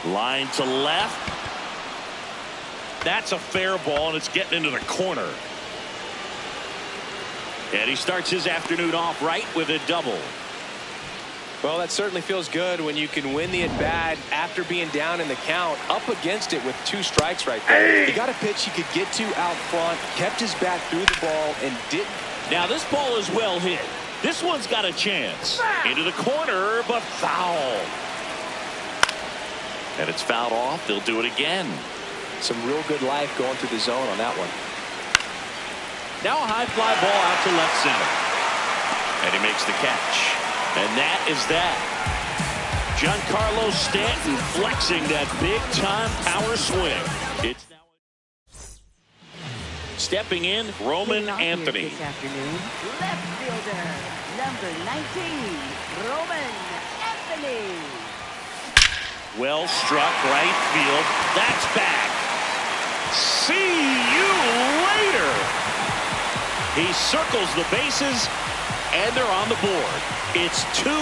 Line to left. That's a fair ball, and it's getting into the corner. And he starts his afternoon off right with a double. Well, that certainly feels good when you can win the at-bat after being down in the count, up against it with 2 strikes right there. He got a pitch he could get to out front, kept his bat through the ball, and didn't. Now this ball is well hit. This one's got a chance. Into the corner, but foul. And it's fouled off. They'll do it again. Some real good life going through the zone on that one. Now a high fly ball out to left center. And he makes the catch. And that is that. Giancarlo Stanton flexing that big-time power swing. It's now stepping in, Roman Anthony. This afternoon, left fielder, number 19, Roman Anthony. Well struck right field. That's back. See you later. He circles the bases, and they're on the board. It's 2-1.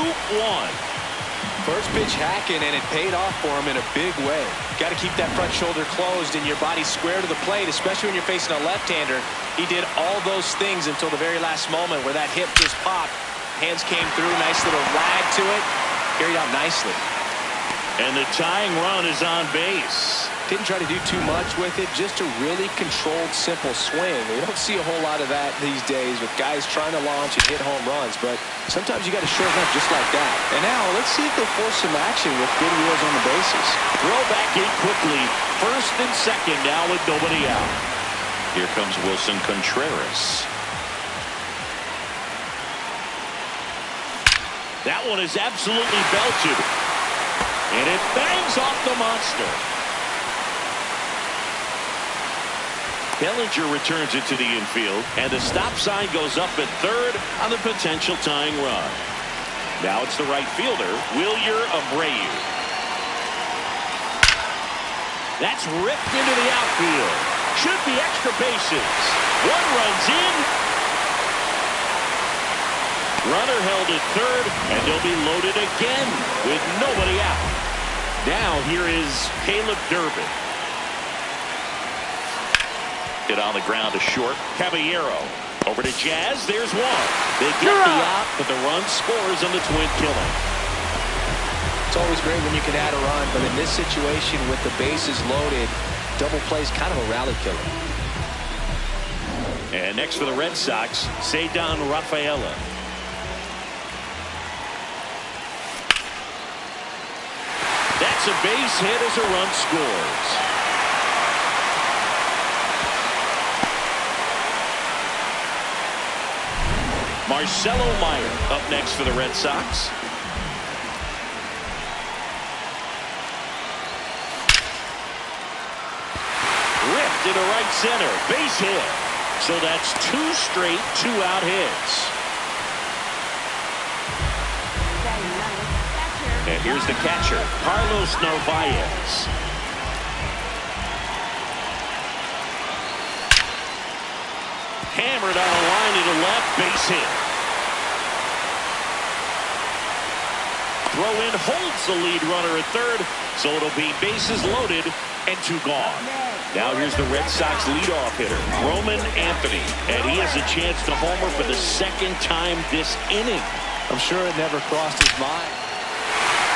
First pitch hacking, and it paid off for him in a big way. Got to keep that front shoulder closed and your body square to the plate, especially when you're facing a left-hander. He did all those things until the very last moment where that hip just popped. Hands came through, nice little wag to it. Carried out nicely. And the tying run is on base. Didn't try to do too much with it, just a really controlled, simple swing. We don't see a whole lot of that these days with guys trying to launch and hit home runs, but sometimes you got to shorten up just like that. And now let's see if they force some action with good wheels on the bases. Throw back in quickly. First and second now with nobody out. Here comes Wilson Contreras. That one is absolutely belted. And it bangs off the monster. Bellinger returns it to the infield, and the stop sign goes up at third on the potential tying run. Now it's the right fielder, Wilyer Abreu. That's ripped into the outfield. Should be extra bases. One runs in. Runner held at third, and they'll be loaded again with nobody out. Now here is Caleb Durbin. Hit on the ground to short. Caballero over to Jazz. There's one. They get the out, but the run scores on the twin killing. It's always great when you can add a run, but in this situation with the bases loaded, double play is kind of a rally killer. And next for the Red Sox, Cedar Rafaela. That's a base hit as a run scores. Marcelo Meyer up next for the Red Sox. Ripped into right center. Base hit. So that's 2 straight 2-out hits. And here's the catcher, Carlos Narvaez. Hammered on a line to the left, base hit. Throw in holds the lead runner at third, so it'll be bases loaded and 2 gone. Now here's the Red Sox leadoff hitter, Roman Anthony, and he has a chance to homer for the 2nd time this inning. I'm sure it never crossed his mind.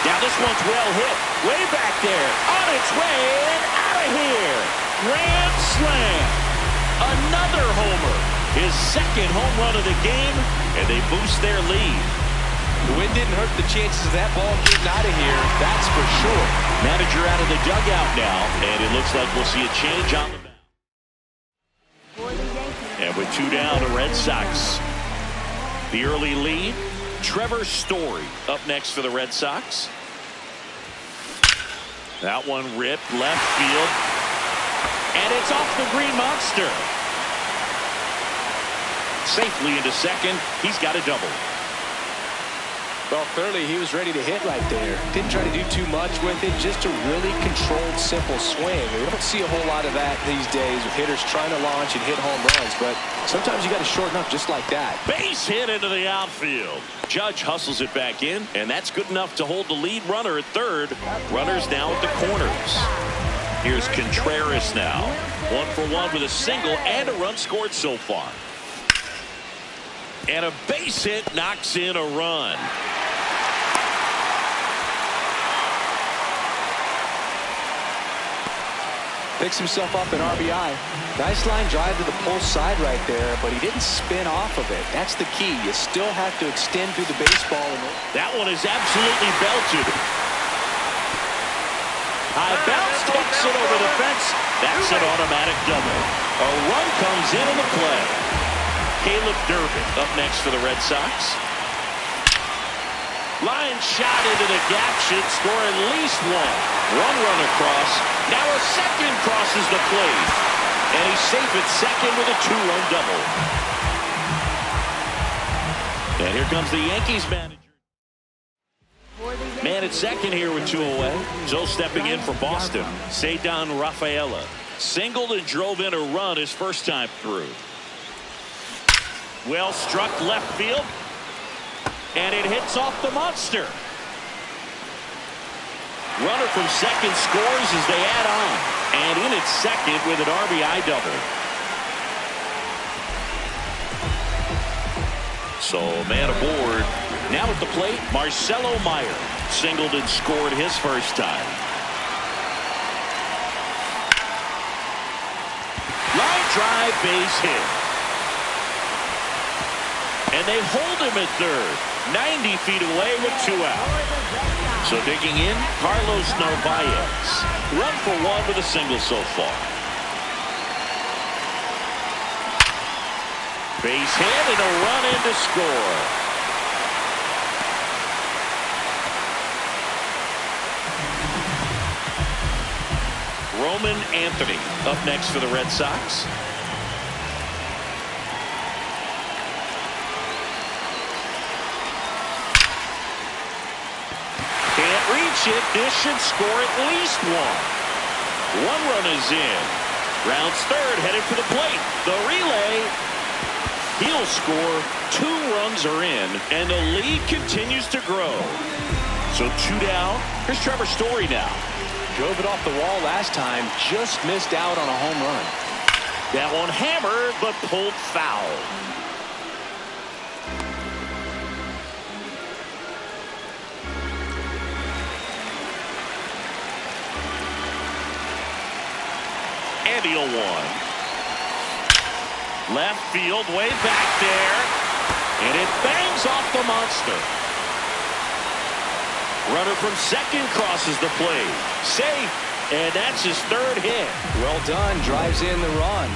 Now this one's well hit, way back there, on its way and out of here. Grand slam. Another homer. His 2nd home run of the game, and they boost their lead. The wind didn't hurt the chances of that ball getting out of here, that's for sure. Manager out of the dugout now, and it looks like we'll see a change on the mound. And with 2 down, the Red Sox. The early lead, Trevor Story up next for the Red Sox. That one ripped left field. And it's off the Green Monster. Safely into second. He's got a double. Well, clearly he was ready to hit right there. Didn't try to do too much with it, just a really controlled, simple swing. We don't see a whole lot of that these days with hitters trying to launch and hit home runs, but sometimes you got to shorten up just like that. Base hit into the outfield. Judge hustles it back in, and that's good enough to hold the lead runner at third. Runners now at the corners. Here's Contreras now. 1 for 1 with a single and a run scored so far. And a base hit knocks in a run. Picks himself up an RBI. Nice line drive to the pull side right there, but he didn't spin off of it. That's the key. You still have to extend through the baseball. That one is absolutely belted. High bounce takes it over the fence. That's an automatic double. A run comes into the play. Caleb Durbin up next for the Red Sox. Line shot into the gap should score at least one. One run across. Now a second crosses the plate. And he's safe at second with a 2-run double. And here comes the Yankees manager. Man at second here with 2 away. So stepping in for Boston, Cedar Rafaela. Singled and drove in a run his first time through. Well struck left field. And it hits off the monster. Runner from second scores as they add on. And in at second with an RBI double. So man aboard. Now at the plate, Marcelo Meyer. Singled and scored his first time. Line drive, base hit. And they hold him at third. 90 feet away with 2 out. So digging in, Carlos Narvaez. 1 for 1 with a single so far. Base hit and a run in to score. Roman Anthony up next for the Red Sox. Can't reach it. This should score at least one. 1 run is in. Rounds third, headed for the plate. The relay. He'll score. 2 runs are in, and the lead continues to grow. So 2 down. Here's Trevor Story now. Drove it off the wall last time. Just missed out on a home run. That one hammered, but pulled foul. And the 0-1. Left field, way back there. And it bangs off the monster. Runner from second crosses the plate. Safe. And that's his 3rd hit. Well done. Drives in the run.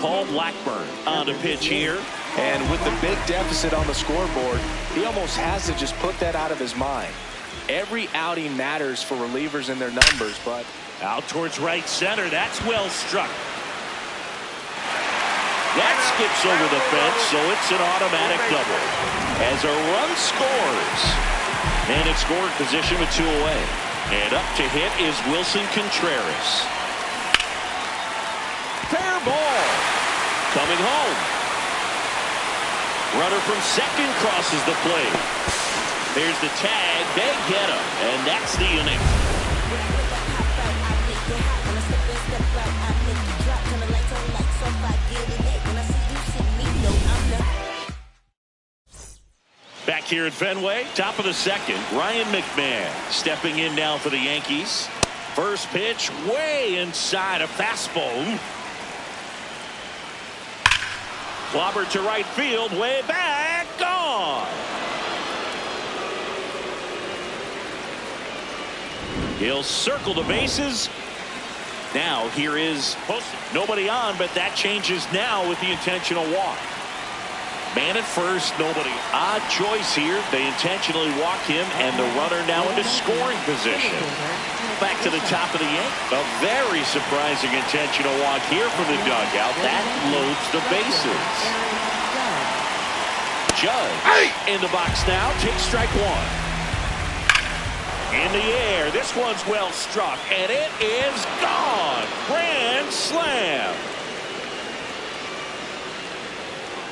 Paul Blackburn on to pitch here. And with the big deficit on the scoreboard, he almost has to just put that out of his mind. Every outing matters for relievers and their numbers, but out towards right center. That's well struck. That skips over the fence, so it's an automatic double. As a run scores. Man in scoring position with 2 away. And up to hit is Wilson Contreras. Fair ball. Coming home. Runner from second crosses the plate. There's the tag. They get him. And that's the inning. Back here at Fenway, top of the second, Ryan McMahon stepping in now for the Yankees. First pitch way inside, a fastball. Clobbered to right field, way back, gone. He'll circle the bases. Now here is nobody on, but that changes now with the intentional walk. Man at first, nobody. Odd choice here. They intentionally walk him, and the runner now into scoring position. Back to the top of the eighth. A very surprising intentional walk here from the dugout. That loads the bases. Judge in the box now. Takes strike one. In the air. This one's well struck. And it is gone. Grand slam.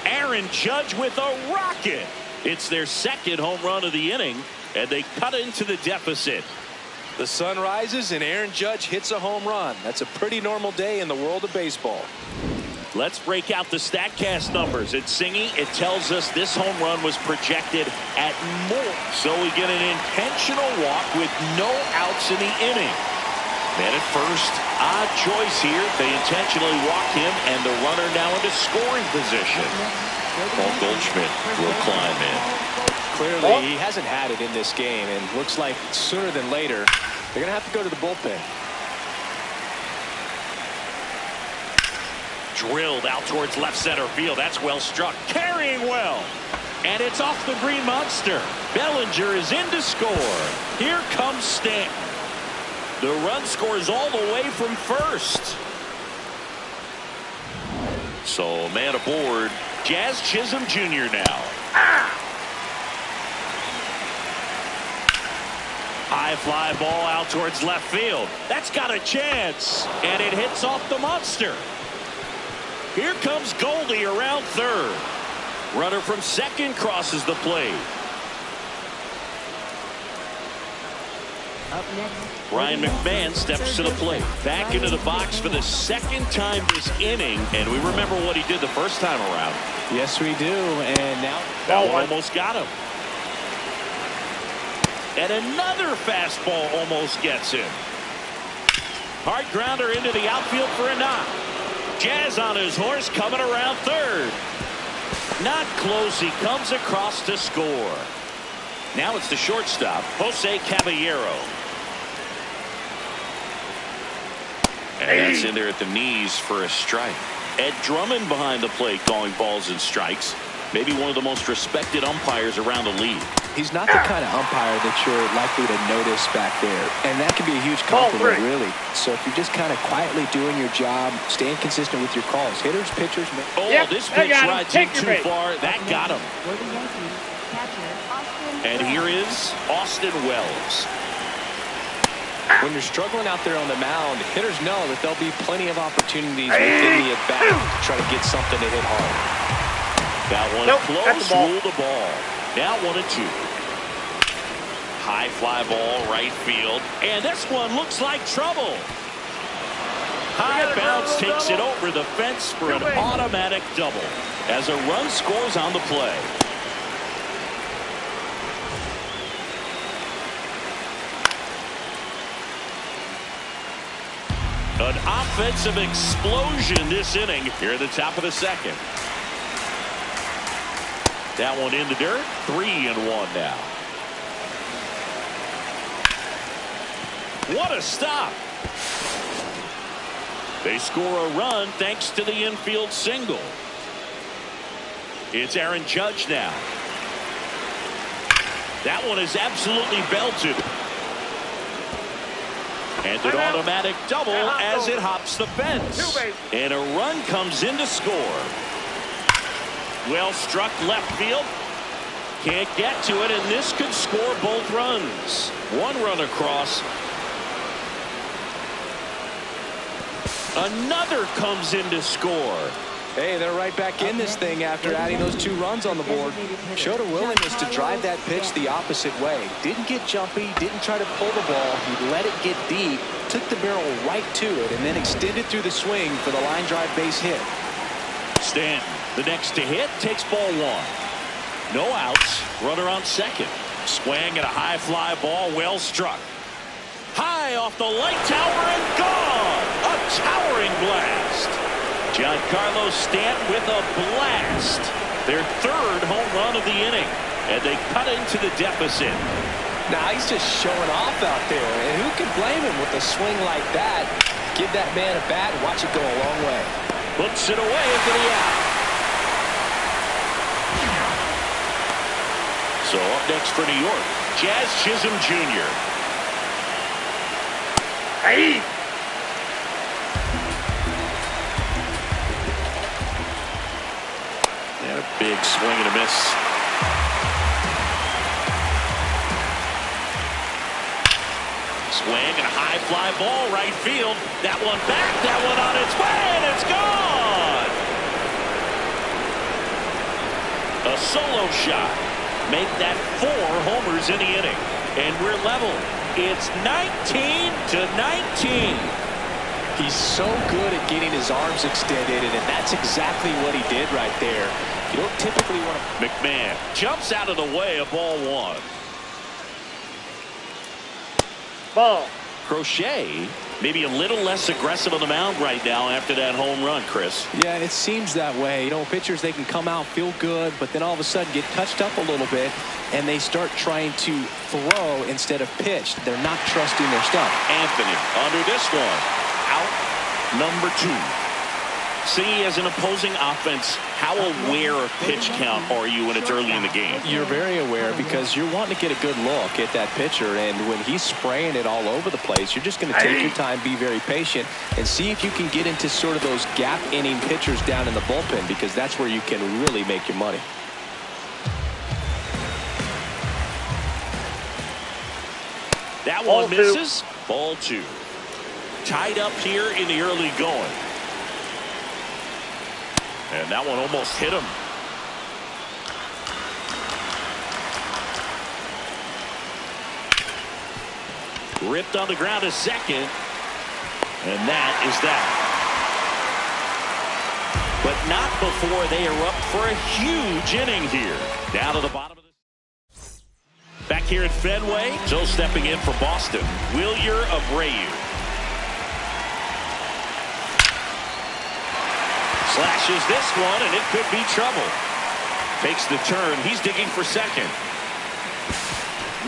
Aaron Judge with a rocket. It's their second home run of the inning, and they cut into the deficit. The sun rises and Aaron Judge hits a home run. That's a pretty normal day in the world of baseball. Let's break out the StatCast numbers. At Singy, it tells us this home run was projected at more. So we get an intentional walk with no outs in the inning. Man at first, odd choice here. They intentionally walk him, and the runner now into scoring position. Paul Goldschmidt will climb in. Clearly, he hasn't had it in this game, and looks like sooner than later, they're going to have to go to the bullpen. Drilled out towards left center field. That's well struck. Carrying well. And it's off the Green Monster. Bellinger is in to score. Here comes Stanton. The run scores all the way from first. So man aboard. Jazz Chisholm Jr. now. High fly ball out towards left field. That's got a chance. And it hits off the Monster. Here comes Goldie around third. Runner from second crosses the plate. Up next, Ryan McMahon steps to the plate. Back into the box for the second time this inning. And we remember what he did the first time around. Yes, we do. And now That one almost got him. And another fastball almost gets him. Hard grounder into the outfield for a knock. Jazz on his horse coming around third. Not close. He comes across to score. Now it's the shortstop, Jose Caballero. And that's in there at the knees for a strike. Ed Drummond behind the plate calling balls and strikes. Maybe one of the most respected umpires around the league. he's not the kind of umpire that you're likely to notice back there. And that can be a huge compliment, really. So if you're just kind of quietly doing your job, staying consistent with your calls. Hitters, pitchers. This pitch rides in too far. That got him. And here is Austin Wells. When you're struggling out there on the mound, hitters know that there'll be plenty of opportunities within the at-bat to try to get something to hit hard. That one close, rule the ball. Now 1-2. High fly ball, right field. And this one looks like trouble. High bounce takes it over the fence for an automatic double as a run scores on the play. An offensive explosion this inning here at the top of the second. That one in the dirt. 3-1 now. What a stop. They score a run thanks to the infield single. It's Aaron Judge now. That one is absolutely belted. And an automatic double as it hops the fence. And a run comes in to score. Well struck left field. Can't get to it, and this could score both runs. One run across. Another comes in to score. Hey, they're right back in this thing after adding those 2 runs on the board. Showed a willingness to drive that pitch the opposite way. Didn't get jumpy, didn't try to pull the ball. He let it get deep, took the barrel right to it, and then extended through the swing for the line drive base hit. Stanton, the next to hit, takes ball 1. No outs, runner on second. Swing at a high fly ball, well struck. High off the light tower and gone. A towering blast. Giancarlo Stanton with a blast. Their 3rd home run of the inning. And they cut into the deficit. Now he's just showing off out there. And who can blame him with a swing like that? Give that man a bat and watch it go a long way. Puts it away for the out. So up next for New York, Jazz Chisholm Jr. Hey! And a big swing and a miss Swing and a high fly ball right field. That one back, that one on its way, and it's gone. A solo shot. Make that 4 homers in the inning. And we're level. It's 19-19. He's so good at getting his arms extended, and that's exactly what he did right there. You don't typically want to... McMahon jumps out of the way of ball 1. Ball. Crochet maybe a little less aggressive on the mound right now after that home run, Chris. Yeah, it seems that way. You know, pitchers, they can come out, feel good, but then all of a sudden get touched up a little bit, and they start trying to throw instead of pitch. They're not trusting their stuff. Anthony under this one. Out number 2. See, as an opposing offense, how aware of pitch count are you when it's early in the game? You're very aware because you're wanting to get a good look at that pitcher, and when he's spraying it all over the place, you're just going to take your time, be very patient, and see if you can get into sort of those gap inning pitchers down in the bullpen, because that's where you can really make your money. That one misses. Ball 2. Tied up here in the early going. And that one almost hit him. Ripped on the ground to second. And that is that. But not before they are up for a huge inning here. Down to the bottom of the... Back here at Fenway, Joe stepping in for Boston. Wilyer Abreu. Slashes this one, and it could be trouble. Takes the turn. He's digging for second.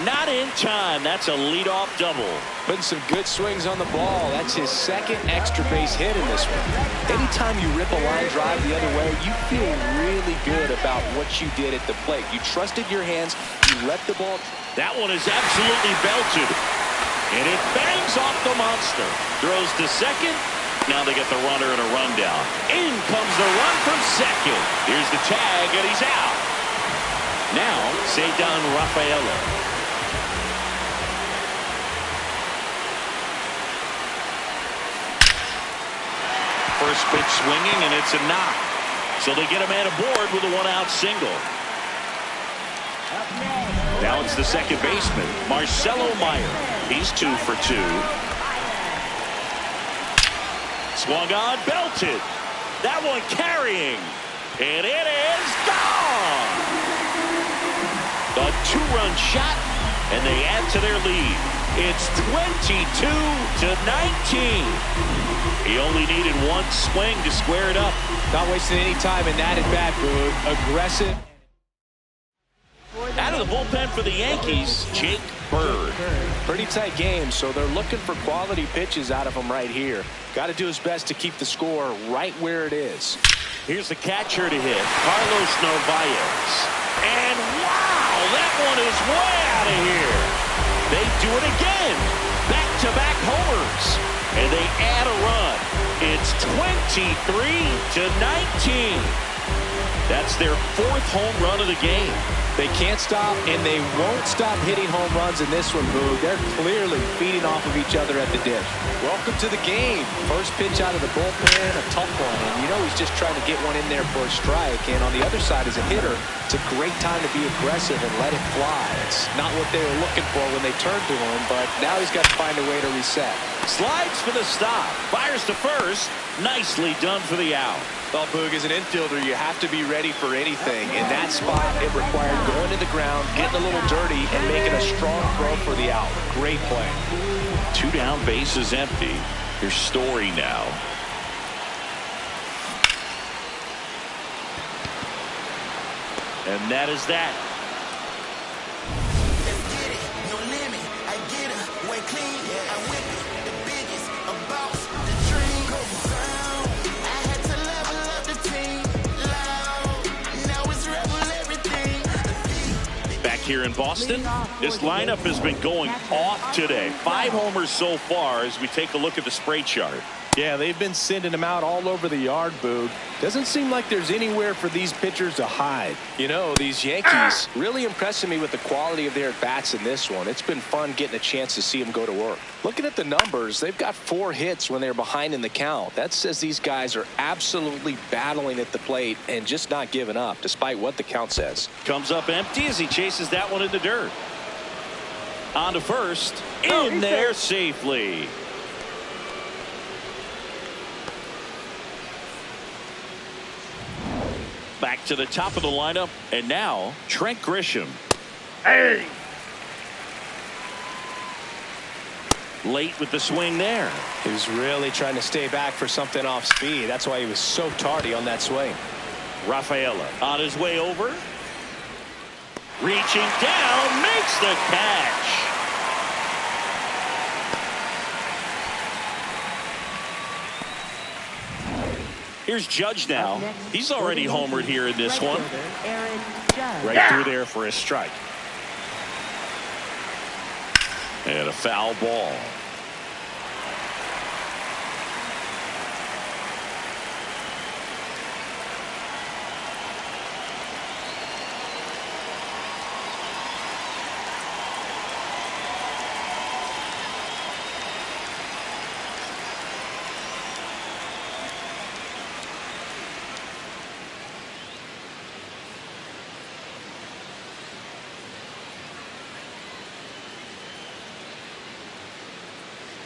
Not in time. That's a leadoff double. Putting some good swings on the ball. That's his second extra base hit in this one. Anytime you rip a line drive the other way, you feel really good about what you did at the plate. You trusted your hands. You let the ball. That one is absolutely belted. And it bangs off the monster. Throws to second. Now they get the runner and a rundown. In comes the run from second. Here's the tag, and he's out. Now, Cedar Rafaela. First pitch swinging, and it's a knock. So they get a man aboard with a 1-out single. Now it's the second baseman, Marcelo Meyer. He's 2 for 2. Swung on, belted. That one carrying. And it is gone. A 2-run shot, and they add to their lead. It's 22-19. He only needed one swing to square it up. Not wasting any time in that at-bat, Boog. Aggressive. Out of the bullpen for the Yankees, Jake Bird. Pretty tight game, so they're looking for quality pitches out of him right here. Got to do his best to keep the score right where it is. Here's the catcher to hit, Carlos Narvaez. And wow, that one is way out of here. They do it again. Back-to-back homers. And they add a run. It's 23-19. That's their 4th home run of the game. They can't stop, and they won't stop hitting home runs in this one, Boog. They're clearly feeding off of each other at the dish. Welcome to the game. First pitch out of the bullpen, a tough one. And you know he's just trying to get one in there for a strike. And on the other side, as a hitter, it's a great time to be aggressive and let it fly. It's not what they were looking for when they turned to him, but now he's got to find a way to reset. Slides for the stop. Fires to first. Nicely done for the out. Well, Boog, as an infielder, you have to be ready for anything. In that spot, it required going to the ground, getting a little dirty, and making a strong throw for the out. Great play. 2 down, bases empty. Here's Story now. And that is that. Let's get it, no limit. I get it, way clean. I whip it, the biggest, a boss, the dream. I had to level up the team. Loud, now it's rebel everything. Back here in Boston. This lineup has been going off today. 5 homers so far as we take a look at the spray chart. Yeah, they've been sending them out all over the yard, Boog. Doesn't seem like there's anywhere for these pitchers to hide. You know, these Yankees really impressing me with the quality of their bats in this one. It's been fun getting a chance to see them go to work. Looking at the numbers, they've got 4 hits when they're behind in the count. That says these guys are absolutely battling at the plate and just not giving up, despite what the count says. Comes up empty as he chases that one in the dirt. On to first. In there safely. Back to the top of the lineup, and now Trent Grisham. Hey! Late with the swing there. He was really trying to stay back for something off speed. That's why he was so tardy on that swing. Rafaela on his way over. Reaching down, makes the catch. Here's Judge now. He's already homered here in this one. Right through there for a strike. And a foul ball.